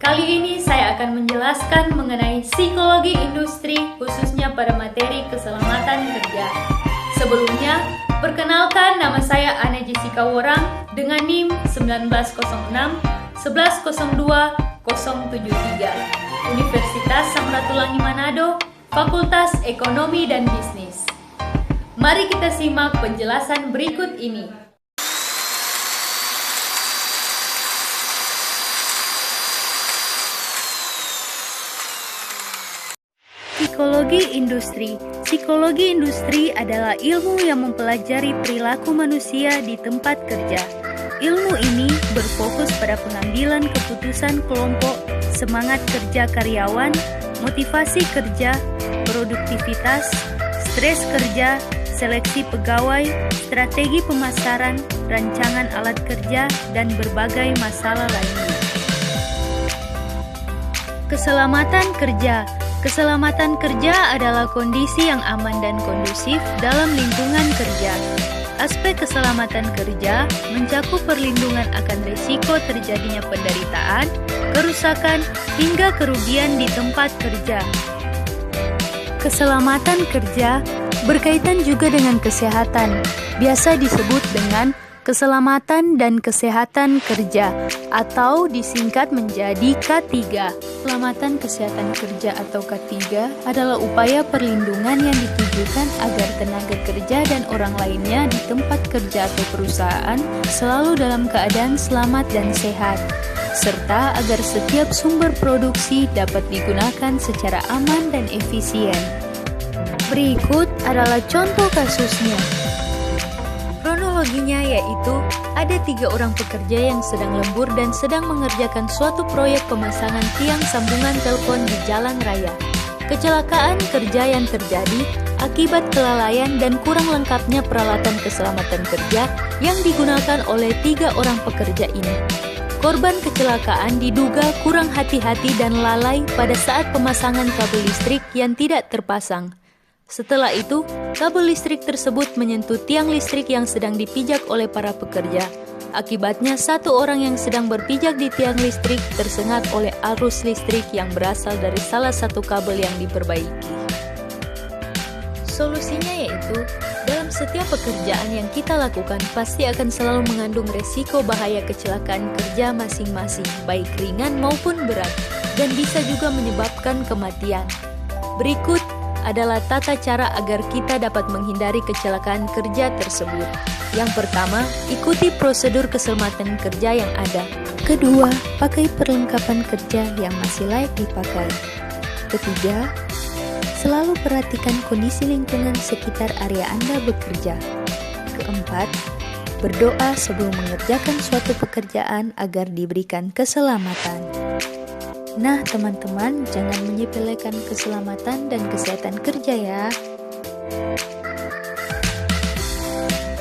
Kali ini saya akan menjelaskan mengenai psikologi industri khususnya pada materi keselamatan kerja. Sebelumnya, perkenalkan nama saya Ana Jessica Worang dengan NIM 1906 1102 073, Universitas Samratulangi Manado, Fakultas Ekonomi dan Bisnis. Mari kita simak penjelasan berikut ini. Psikologi industri. Psikologi industri adalah ilmu yang mempelajari perilaku manusia di tempat kerja. Ilmu ini berfokus pada pengambilan keputusan kelompok, semangat kerja karyawan, motivasi kerja, produktivitas, stres kerja, seleksi pegawai, strategi pemasaran, rancangan alat kerja, dan berbagai masalah lainnya. Keselamatan kerja. Keselamatan kerja adalah kondisi yang aman dan kondusif dalam lingkungan kerja. Aspek keselamatan kerja mencakup perlindungan akan risiko terjadinya penderitaan, kerusakan, hingga kerugian di tempat kerja. Keselamatan kerja berkaitan juga dengan kesehatan, biasa disebut dengan keselamatan dan kesehatan kerja atau disingkat menjadi K3. Keselamatan kesehatan kerja atau K3 adalah upaya perlindungan yang ditujukan agar tenaga kerja dan orang lainnya di tempat kerja atau perusahaan selalu dalam keadaan selamat dan sehat, serta agar setiap sumber produksi dapat digunakan secara aman dan efisien. Berikut adalah contoh kasusnya. Kronologinya yaitu ada 3 orang pekerja yang sedang lembur dan sedang mengerjakan suatu proyek pemasangan tiang sambungan telepon di jalan raya. Kecelakaan kerja yang terjadi akibat kelalaian dan kurang lengkapnya peralatan keselamatan kerja yang digunakan oleh 3 orang pekerja ini. Korban kecelakaan diduga kurang hati-hati dan lalai pada saat pemasangan kabel listrik yang tidak terpasang. Setelah itu, kabel listrik tersebut menyentuh tiang listrik yang sedang dipijak oleh para pekerja. Akibatnya, 1 orang yang sedang berpijak di tiang listrik tersengat oleh arus listrik yang berasal dari salah satu kabel yang diperbaiki. Solusinya yaitu, dalam setiap pekerjaan yang kita lakukan pasti akan selalu mengandung resiko bahaya kecelakaan kerja masing-masing, baik ringan maupun berat, dan bisa juga menyebabkan kematian. Berikut adalah tata cara agar kita dapat menghindari kecelakaan kerja tersebut. Yang pertama, ikuti prosedur keselamatan kerja yang ada. Kedua, pakai perlengkapan kerja yang masih layak dipakai. Ketiga, selalu perhatikan kondisi lingkungan sekitar area Anda bekerja. Keempat, berdoa sebelum mengerjakan suatu pekerjaan agar diberikan keselamatan. Nah, teman-teman, jangan menyepelekan keselamatan dan kesehatan kerja ya.